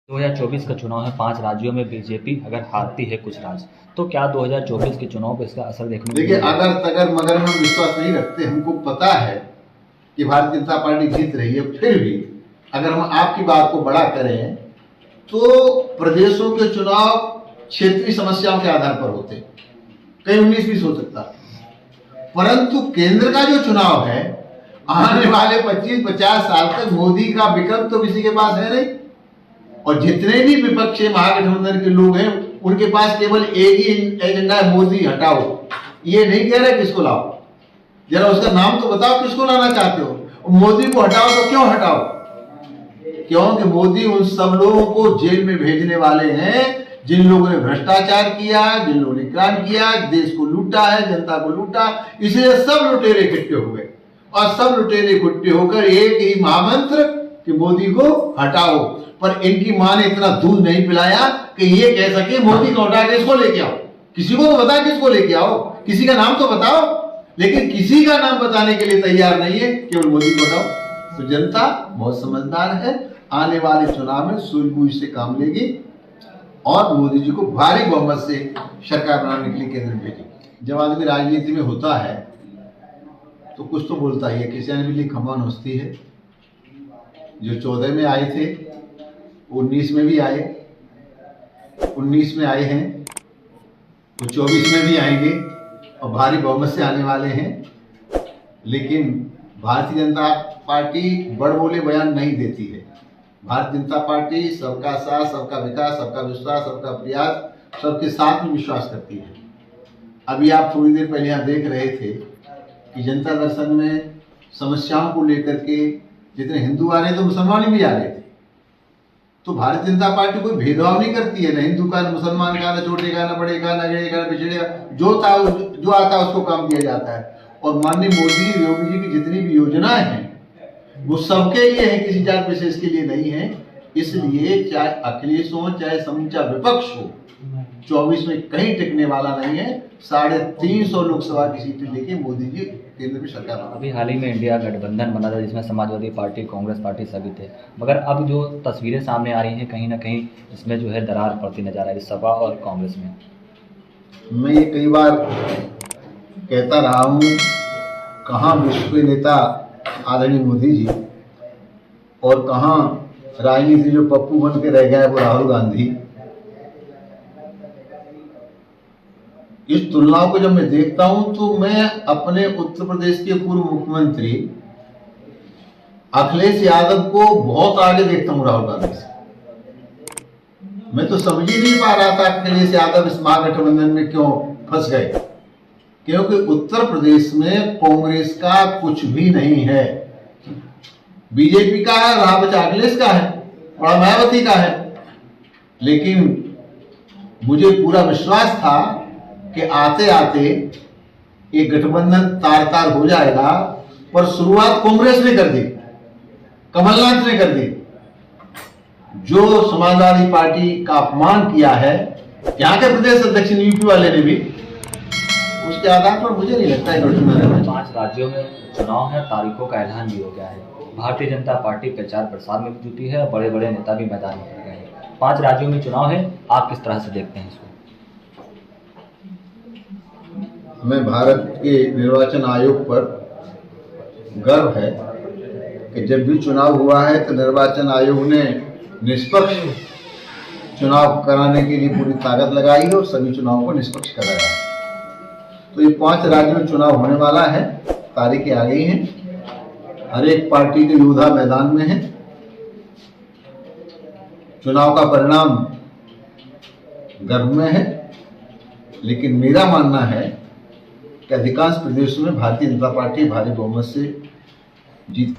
2024 का चुनाव है। 5 राज्यों में बीजेपी अगर हारती है कुछ राज्य, तो क्या 2024 के चुनाव पर इसका असर देखने को देखिए, मिलेगा? अगर तगर मगर हम विश्वास नहीं रखते। हमको पता है कि भारतीय जनता पार्टी जीत रही है। फिर भी अगर हम आपकी बात को बड़ा करें तो प्रदेशों के चुनाव क्षेत्रीय समस्याओं के आधार पर होते, कहीं 19-20 हो सकता, परंतु केंद्र का जो चुनाव है, आने वाले 25-50 साल तक मोदी का विकल्प तो किसी के पास है नहीं। और जितने भी विपक्षी महागठबंधन के लोग हैं उनके पास केवल एक ही एजेंडा है, मोदी हटाओ। ये नहीं कह रहे किसको लाओ, जरा उसका नाम तो बताओ, किसको लाना चाहते हो। मोदी को हटाओ तो क्यों हटाओ? क्योंकि मोदी उन सब लोगों को जेल में भेजने वाले हैं जिन लोगों ने भ्रष्टाचार किया, जिन लोगों ने क्राइम किया, देश को लूटा है, जनता को लूटा। इसलिए सब लुटेरे इकट्ठे हुए और सब लुटेरे इकट्ठे होकर एक ही महामंत्र कि मोदी को हटाओ। पर इनकी मां ने इतना दूध नहीं पिलाया कि ये कह सके मोदी को हटा के इसको लेके आओ। किसी को तो बता किसको लेके आओ, किसी का नाम तो बताओ। लेकिन किसी का नाम बताने के लिए तैयार नहीं है, केवल मोदी को हटाओ। तो जनता बहुत समझदार है, आने वाले चुनाव में सूझबूझ से काम लेगी और मोदी जी को भारी बहुमत से सरकार बनाने के लिए केंद्र में भेजेगी। जब आदमी राजनीति में होता है तो कुछ तो बोलता ही है। किसान बिल्ली खम्मा नोचती है। जो 14 में आए थे 19 में भी आए, 19 में आए हैं तो 24 में भी आएंगे और भारी बहुमत से आने वाले हैं। लेकिन भारतीय जनता पार्टी बड़ बोले बयान नहीं देती है। भारतीय जनता पार्टी सबका साथ, सबका विकास, सबका विश्वास, सबका प्रयास, सबके साथ में विश्वास करती है। अभी आप थोड़ी देर पहले यहाँ देख रहे थे कि जनता दर्शन में समस्याओं को लेकर के जितने हिंदू आ रहे थे तो मुसलमान भी आ रहे थे। तो भारतीय जनता पार्टी कोई भेदभाव नहीं करती है, न हिंदू का, न मुसलमान का, न छोटे का, न बड़े का, न गड़े का, न पिछड़े का। जो आता है उसको काम दिया जाता है। और माननीय मोदी योगी जी की जितनी भी योजनाएं हैं वो सबके लिए है, किसी जात विशेष के लिए नहीं है। इसलिए चाहे अखिलेश हो, चाहे समूचा विपक्ष हो, 24 में कहीं टिकने वाला नहीं है। 350 लोकसभा की सीटें लेके मोदी जी केंद्र में सरकार बना। अभी हाल ही में इंडिया गठबंधन बना था जिसमें समाजवादी पार्टी, कांग्रेस पार्टी सभी थे, मगर अब जो तस्वीरें सामने आ रही हैं कहीं ना कहीं इसमें जो है दरार पड़ती नजर आ रही है सपा और कांग्रेस में। मैं ये कई बार कहता रहा हूँ, कहाँ विश्व के नेता आदरणीय मोदी जी और कहाँ राजनीति जो पप्पू बन के रह गया है वो राहुल गांधी। इस तुलनाओं को जब मैं देखता हूं तो मैं अपने उत्तर प्रदेश के पूर्व मुख्यमंत्री अखिलेश यादव को बहुत आगे देखता हूं राहुल गांधी से। मैं तो समझ ही नहीं पा रहा था अखिलेश यादव इस महागठबंधन में क्यों फंस गए, क्योंकि उत्तर प्रदेश में कांग्रेस का कुछ भी नहीं है। बीजेपी का है, रहा बचा अखिलेश का है, बड़ा मायावती का है। लेकिन मुझे पूरा विश्वास था कि आते आते ये गठबंधन तार तार हो जाएगा, पर शुरुआत कांग्रेस ने कर दी, कमलनाथ ने कर दी। जो समाजवादी पार्टी का अपमान किया है यहाँ के प्रदेश अध्यक्ष यूपी वाले ने भी, उसके आधार पर मुझे नहीं लगता है गठबंधन। 5 राज्यों में चुनाव है, तारीखों का ऐलान भी हो गया है। भारतीय जनता पार्टी प्रचार प्रसार में भी जुटी है और बड़े बड़े नेता भी मैदान में उतर गए हैं। 5 राज्यों में चुनाव है, आप किस तरह से देखते हैं इसको? हमें भारत के निर्वाचन आयोग पर गर्व है कि जब भी चुनाव हुआ है तो निर्वाचन आयोग ने निष्पक्ष चुनाव कराने के लिए पूरी ताकत लगाई है और सभी चुनाव को निष्पक्ष कराया है। तो ये 5 राज्यों में चुनाव होने वाला है, तारीखें आ गई हैं। हर एक पार्टी के योद्धा मैदान में है। चुनाव का परिणाम गर्भ में है, लेकिन मेरा मानना है कि अधिकांश प्रदेशों में भारतीय जनता पार्टी भारी बहुमत से जीत